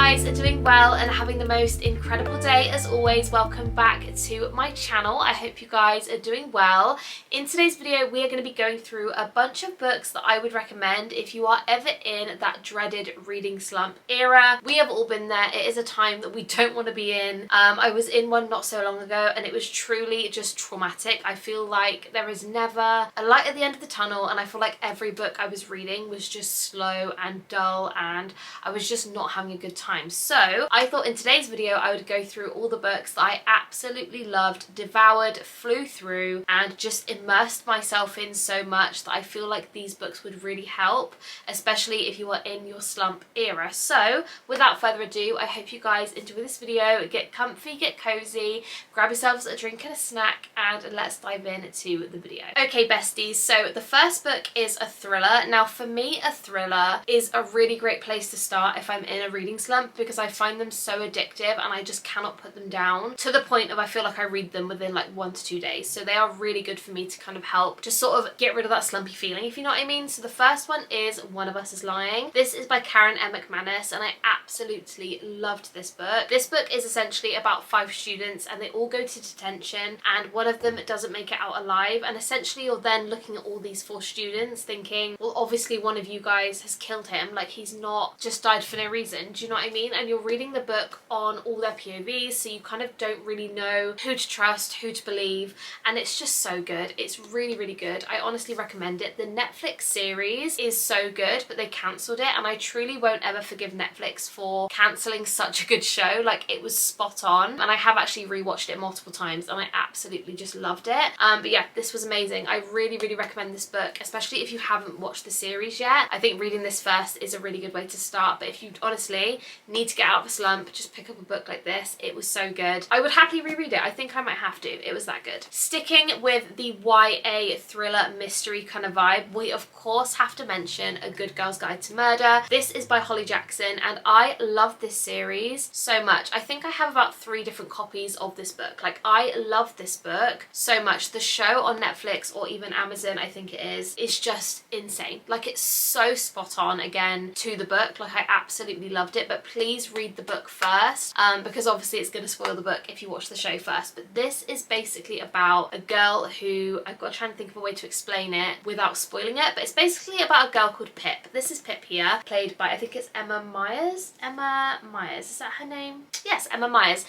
guys are doing well and having the most incredible day. As always, welcome back to my channel. I hope you guys are doing well. In today's video, we are going to be going through a bunch of books that I would recommend if you are ever in that dreaded reading slump era. We have all been there. It is a time that we don't want to be in. I was in one not so long ago and it was truly just traumatic. I feel like there is never a light at the end of the tunnel, and I feel like every book I was reading was just slow and dull and I was just not having a good time. So I thought in today's video I would go through all the books that I absolutely loved, devoured, flew through, and just immersed myself in so much that I feel like these books would really help, especially if you are in your slump era. So without further ado, I hope you guys enjoy this video. Get comfy, get cozy, grab yourselves a drink and a snack, and let's dive into the video. Okay besties, so the first book is a thriller. Now for me, a thriller is a really great place to start if I'm in a reading slump, because I find them so addictive and I just cannot put them down, to the point of I feel like I read them within like 1 to 2 days. So they are really good for me to kind of help just sort of get rid of that slumpy feeling, if you know what I mean. So the first one is One of Us is Lying. This is by Karen M. McManus and I absolutely loved this book. This book is essentially about 5 students and they all go to detention and one of them doesn't make it out alive, and essentially you're then looking at all these 4 students thinking, well obviously one of you guys has killed him, like he's not just died for no reason, do you know what I mean? And you're reading the book on all their POVs, so you kind of don't really know who to trust, who to believe, and it's just so good. It's really, really good. I honestly recommend it. The Netflix series is so good, but they cancelled it, and I truly won't ever forgive Netflix for cancelling such a good show. Like, it was spot on, and I have actually rewatched it multiple times and I absolutely just loved it. But yeah, this was amazing. I really, really recommend this book, especially if you haven't watched the series yet. I think reading this first is a really good way to start, but if you honestly need to get out of a slump, just pick up a book like this. It was so good. I would happily reread it. I think I might have to. It was that good. Sticking with the YA thriller mystery kind of vibe, we of course have to mention A Good Girl's Guide to Murder. This is by Holly Jackson and I love this series so much. I think I have about 3 different copies of this book. Like, I love this book so much. The show on Netflix or even Amazon, I think it is just insane. Like, it's so spot on again to the book. Like, I absolutely loved it, but please read the book first, because obviously it's going to spoil the book if you watch the show first. But this is basically about a girl who, I've got to try and think of a way to explain it without spoiling it, but it's basically about a girl called Pip. This is Pip here, played by, I think it's Emma Myers. Emma Myers, is that her name? Yes, Emma Myers.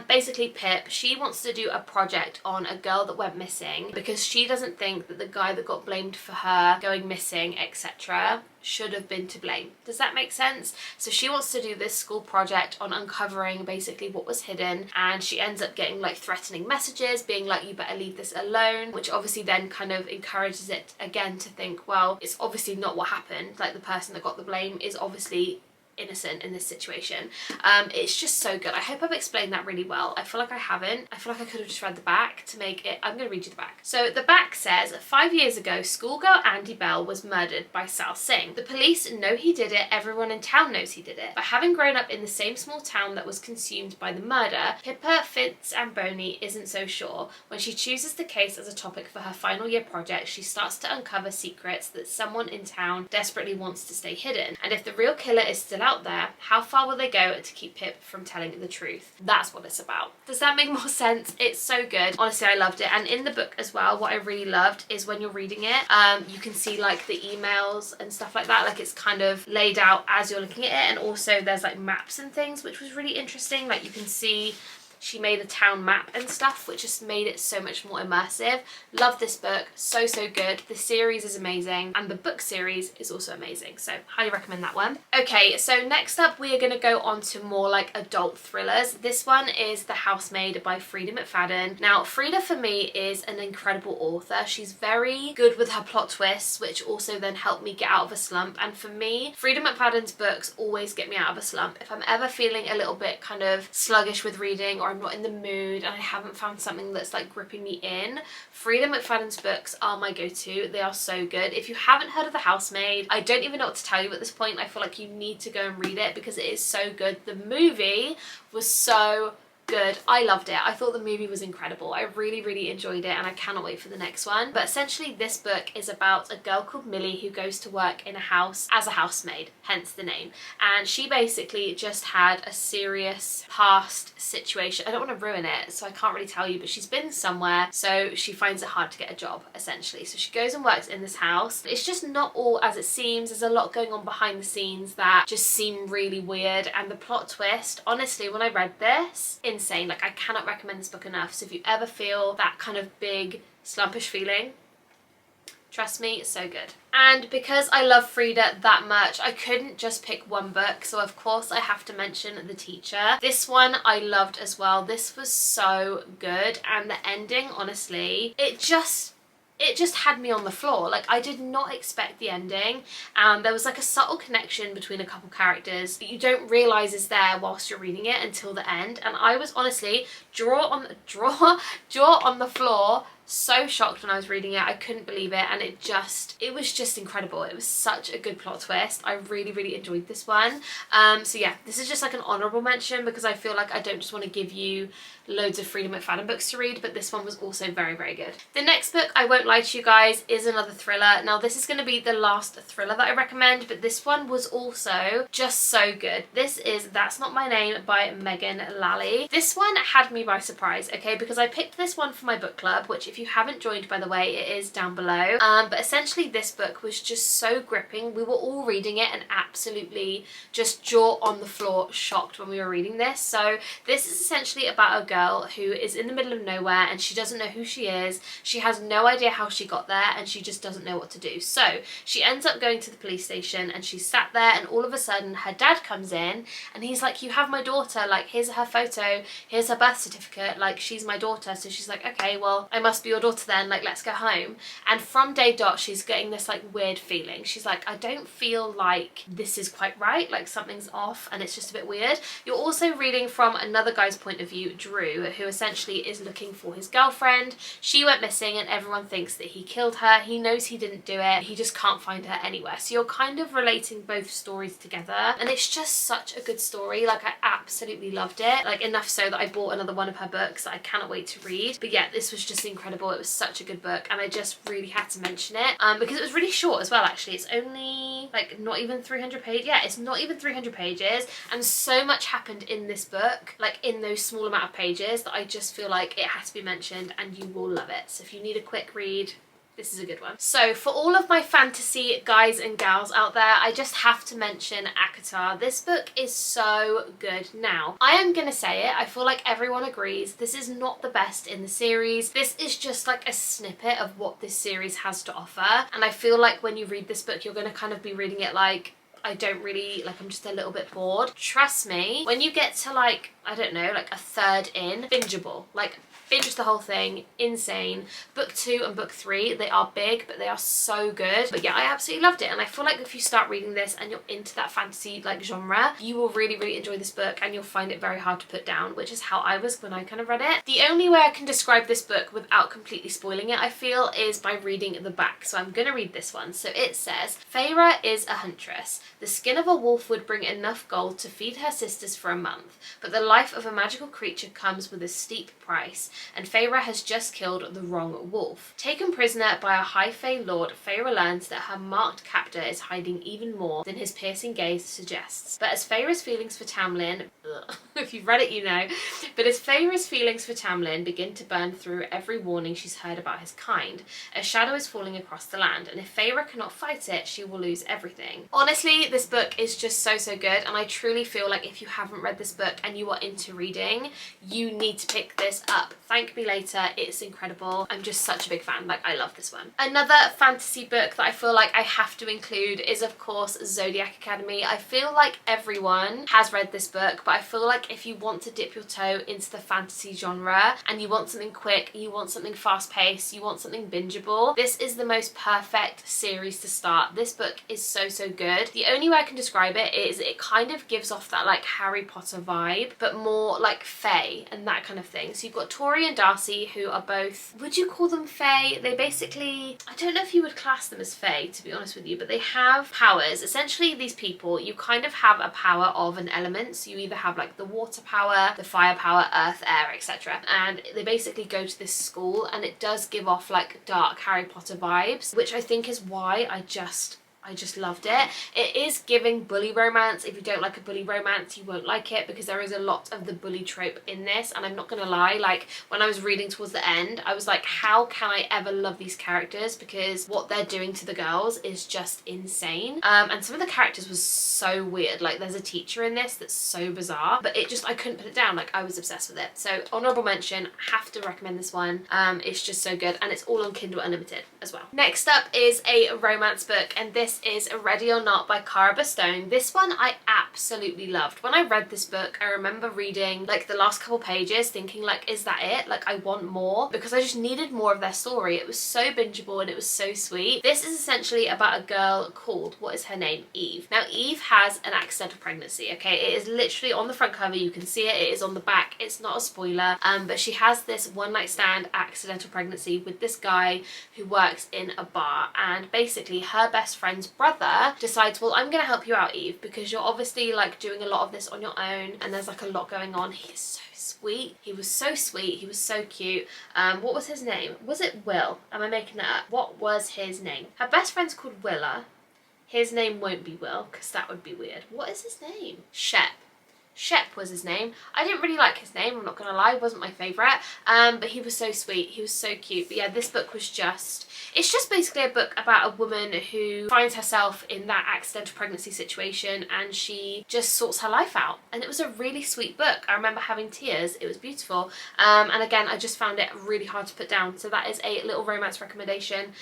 Basically Pip, she wants to do a project on a girl that went missing because she doesn't think that the guy that got blamed for her going missing, etc., should have been to blame. Does that make sense? So she wants to do this school project on uncovering basically what was hidden, and she ends up getting like threatening messages being like, you better leave this alone, which obviously then kind of encourages it again to think, well, it's obviously not what happened. Like, the person that got the blame is obviously innocent in this situation. It's just so good. I hope I've explained that really well. I feel like I haven't. I feel like I could have just read the back to make it. I'm going to read you the back. So the back says, 5 years ago, schoolgirl Andy Bell was murdered by Sal Singh. The police know he did it. Everyone in town knows he did it. But having grown up in the same small town that was consumed by the murder, Pippa Fitz-Amboni isn't so sure. When she chooses the case as a topic for her final year project, she starts to uncover secrets that someone in town desperately wants to stay hidden. And if the real killer is still out there, how far will they go to keep Pip from telling the truth? That's what it's about. Does that make more sense? It's so good. Honestly, I loved it. And in the book as well, what I really loved is when you're reading it, you can see like the emails and stuff like that. Like, it's kind of laid out as you're looking at it, and also there's like maps and things, which was really interesting. Like, you can see she made a town map and stuff, which just made it so much more immersive. Love this book. So, so good. The series is amazing and the book series is also amazing. So highly recommend that one. Okay, so next up we are going to go on to more like adult thrillers. This one is The Housemaid by Frida McFadden. Now, Frida for me is an incredible author. She's very good with her plot twists, which also then help me get out of a slump. And for me, Frida McFadden's books always get me out of a slump. If I'm ever feeling a little bit kind of sluggish with reading, or I'm not in the mood and I haven't found something that's like gripping me in, Frida McFadden's books are my go-to. They are so good. If you haven't heard of The Housemaid, I don't even know what to tell you at this point. I feel like you need to go and read it because it is so good. The movie was so good. I loved it. I thought the movie was incredible. I really enjoyed it and I cannot wait for the next one. But essentially this book is about a girl called Millie who goes to work in a house as a housemaid, hence the name. And she basically just had a serious past situation. I don't want to ruin it, so I can't really tell you, but she's been somewhere, so she finds it hard to get a job, essentially. So she goes and works in this house. It's just not all as it seems. There's a lot going on behind the scenes that just seem really weird, and the plot twist, honestly, when I read this, insane. Like, I cannot recommend this book enough. So if you ever feel that kind of big slumpish feeling, trust me, it's so good. And because I love Frida that much, I couldn't just pick one book, so of course I have to mention The Teacher. This one I loved as well. This was so good, and the ending, honestly, it just had me on the floor. Like, I did not expect the ending, and there was like a subtle connection between a couple characters that you don't realise is there whilst you're reading it until the end. And I was honestly jaw on the floor, so shocked when I was reading it. I couldn't believe it, and it was just incredible. It was such a good plot twist. I really enjoyed this one. So yeah, this is just like an honourable mention because I feel like I don't just want to give you loads of Freida McFadden books to read, but this one was also very good. The next book, I won't lie to you guys, is another thriller. Now this is going to be the last thriller that I recommend, but this one was also just so good. This is That's Not My Name by Megan Lally. This one had me by surprise, okay, because I picked this one for my book club, which if you haven't joined, by the way, it is down below. But essentially this book was just so gripping. We were all reading it and absolutely just jaw on the floor shocked when we were reading this. So this is essentially about a girl who is in the middle of nowhere and she doesn't know who she is. She has no idea how she got there and she just doesn't know what to do. So she ends up going to the police station and she's sat there, and all of a sudden her dad comes in and he's like, "You have my daughter, like here's her photo, here's her birth certificate, like she's my daughter." So she's like, "Okay, well I must be your daughter then, like let's go home." And from day dot she's getting this like weird feeling. She's like, "I don't feel like this is quite right, like something's off and it's just a bit weird." You're also reading from another guy's point of view, Drew, who essentially is looking for his girlfriend. She went missing and everyone thinks that he killed her. He knows he didn't do it. He just can't find her anywhere. So you're kind of relating both stories together, and it's just such a good story. Like, I absolutely loved it, like enough so that I bought another one of her books that I cannot wait to read. But yeah, this was just incredible. It was such a good book and I just really had to mention it because it was really short as well. Actually, it's only like not even 300 pages. Yeah, it's not even 300 pages, and so much happened in this book, like in those small amount of pages, that I just feel like it has to be mentioned and you will love it. So if you need a quick read, this is a good one. So for all of my fantasy guys and gals out there, I just have to mention ACOTAR. This book is so good. Now, I am gonna say it, I feel like everyone agrees, this is not the best in the series. This is just like a snippet of what this series has to offer. And I feel like when you read this book, you're gonna kind of be reading it like, I don't really, like, I'm just a little bit bored. Trust me, when you get to like, I don't know, like a third in, bingeable. Like, binge the whole thing, insane. Book 2 and book 3, they are big, but they are so good. But yeah, I absolutely loved it, and I feel like if you start reading this and you're into that fantasy like genre, you will really enjoy this book and you'll find it very hard to put down, which is how I was when I kind of read it. The only way I can describe this book without completely spoiling it, I feel, is by reading the back. So I'm gonna read this one. So it says, "Feyre is a huntress. The skin of a wolf would bring enough gold to feed her sisters for a month, but the life of a magical creature comes with a steep price, and Feyre has just killed the wrong wolf. Taken prisoner by a high Fey lord, Feyre learns that her marked captor is hiding even more than his piercing gaze suggests. But as Feyre's feelings for Tamlin," if you've read it you know, "but as Feyre's feelings for Tamlin begin to burn through every warning she's heard about his kind, a shadow is falling across the land, and if Feyre cannot fight it, she will lose everything." Honestly, this book is just so good, and I truly feel like if you haven't read this book and you are into reading, you need to pick this up. Thank me later, it's incredible. I'm just such a big fan, like I love this one. Another fantasy book that I feel like I have to include is of course Zodiac Academy. I feel like everyone has read this book, but I feel like if you want to dip your toe into the fantasy genre and you want something quick, you want something fast paced, you want something bingeable, this is the most perfect series to start. This book is so good. The only way I can describe it is it kind of gives off that like Harry Potter vibe, but more like Fae and that kind of thing. So you've got Tori Harry and Darcy, who are both, would you call them fae? They basically, I don't know if you would class them as fae, to be honest with you, but they have powers. Essentially, these people, you kind of have a power of an element. So you either have like the water power, the fire power, earth, air, etc. And they basically go to this school, and it does give off like dark Harry Potter vibes, which I think is why I just loved it. It is giving bully romance. If you don't like a bully romance, you won't like it, because there is a lot of the bully trope in this, and I'm not gonna lie, like when I was reading towards the end, I was like, how can I ever love these characters, because what they're doing to the girls is just insane. And some of the characters was so weird. Like there's a teacher in this that's so bizarre, but it just, I couldn't put it down. Like I was obsessed with it. So honorable mention, have to recommend this one. It's just so good, and it's all on Kindle Unlimited as well. Next up is a romance book, and this is Ready or Not by Cara Bastone. This one I absolutely loved. When I read this book, I remember reading like the last couple pages thinking like, is that it? Like I want more, because I just needed more of their story. It was so bingeable and it was so sweet. This is essentially about a girl called, what is her name? Eve. Now Eve has an accidental pregnancy, okay? It is literally on the front cover, you can see it, it is on the back, it's not a spoiler, but she has this one night stand accidental pregnancy with this guy who works in a bar, and basically her best friend's brother decides, well, I'm gonna help you out, Eve, because you're obviously like doing a lot of this on your own and there's like a lot going on. He is so sweet. He was so sweet. He was so cute. What was his name? Was it Will? Am I making that up? What was his name? Her best friend's called Willa. His name won't be Will, because that would be weird. What is his name? Shep. Shep was his name. I didn't really like his name, I'm not gonna lie, it wasn't my favourite, but he was so sweet, he was so cute. But yeah, this book was just, it's just basically a book about a woman who finds herself in that accidental pregnancy situation, and she just sorts her life out. And it was a really sweet book. I remember having tears, it was beautiful. And again, I just found it really hard to put down. So that is a little romance recommendation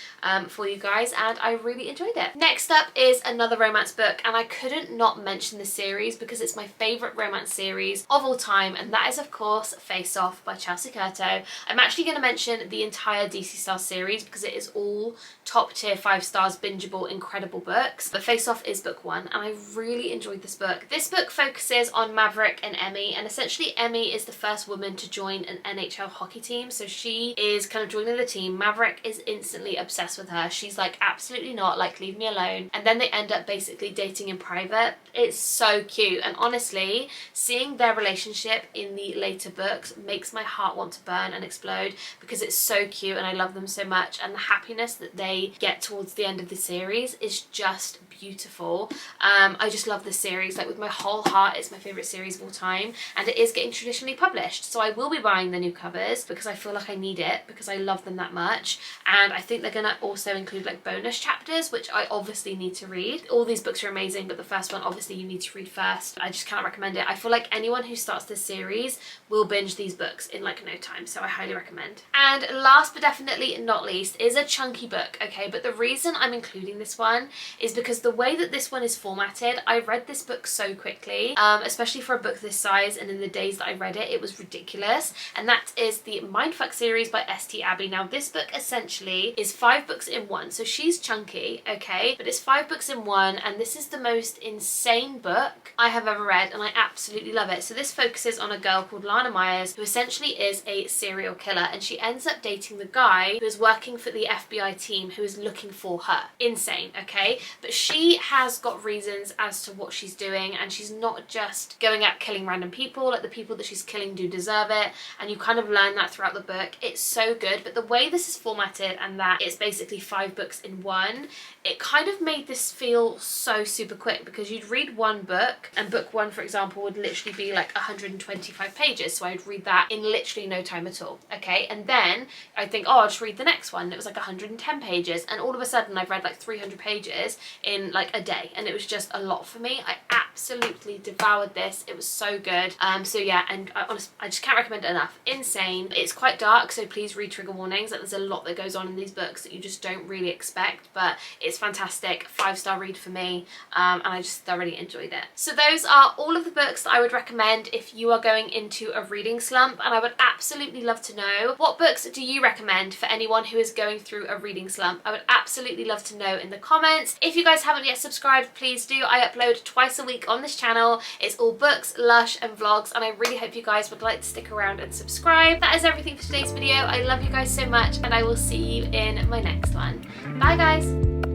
for you guys, and I really enjoyed it. Next up is another romance book, and I couldn't not mention this series because it's my favourite romance series of all time, and that is of course Face Off by Chelsea Curto. I'm actually going to mention the entire DC Stars series because it is all top tier 5 stars bingeable incredible books, but Face Off is book 1, and I really enjoyed this book. This book focuses on Maverick and Emmy, and essentially Emmy is the first woman to join an NHL hockey team, so she is kind of joining the team. Maverick is instantly obsessed with her. She's like, absolutely not, like leave me alone, and then they end up basically dating in private. It's so cute, and honestly seeing their relationship in the later books makes my heart want to burn and explode, because it's so cute and I love them so much, and the happiness that they get towards the end of the series is just beautiful. I just love this series like with my whole heart. It's my favourite series of all time, and it is getting traditionally published, so I will be buying the new covers because I feel like I need it, because I love them that much. And I think they're gonna also include like bonus chapters, which I obviously need to read. All these books are amazing, but the first one obviously you need to read first. I just cannot recommend it. I feel like anyone who starts this series will binge these books in like no time, so I highly recommend. And last but definitely not least is a chunky book, okay? But the reason I'm including this one is because the way that this one is formatted, I read this book so quickly, especially for a book this size, and in the days that I read it, it was ridiculous. And that is the Mindfuck series by St. Abbey. Now this book essentially is 5 books in one, so she's chunky, okay? But it's 5 books in one, and this is the most insane book I have ever read, and I absolutely love it. So this focuses on a girl called Lana Myers, who essentially is a serial killer, and she ends up dating the guy who is working for the FBI team who is looking for her. Insane, okay? But she has got reasons as to what she's doing, and she's not just going out killing random people. Like the people that she's killing do deserve it, and you kind of learn that throughout the book. It's so good, but the way this is formatted and that it's basically 5 books in one, it kind of made this feel so super quick, because you'd read one book, and book 1 for example would literally be like 125 pages, so I'd read that in literally no time at all, okay? And then I think, oh, I'll just read the next one, and it was like 110 pages, and all of a sudden I've read like 300 pages in like a day, and it was just a lot for me. I absolutely devoured this. It was so good. So yeah, and I just can't recommend it enough. Insane. It's quite dark, so please read trigger warnings. Like, there's a lot that goes on in these books that you just don't really expect, but it's fantastic. 5-star read for me, and I just thoroughly enjoyed it. So those are all of the books books that I would recommend if you are going into a reading slump, and I would absolutely love to know, what books do you recommend for anyone who is going through a reading slump? I would absolutely love to know in the comments. If you guys haven't yet subscribed, please do. I upload twice a week on this channel. It's all books, lush and vlogs, and I really hope you guys would like to stick around and subscribe. That is everything for today's video. I love you guys so much, and I will see you in my next one. Bye guys.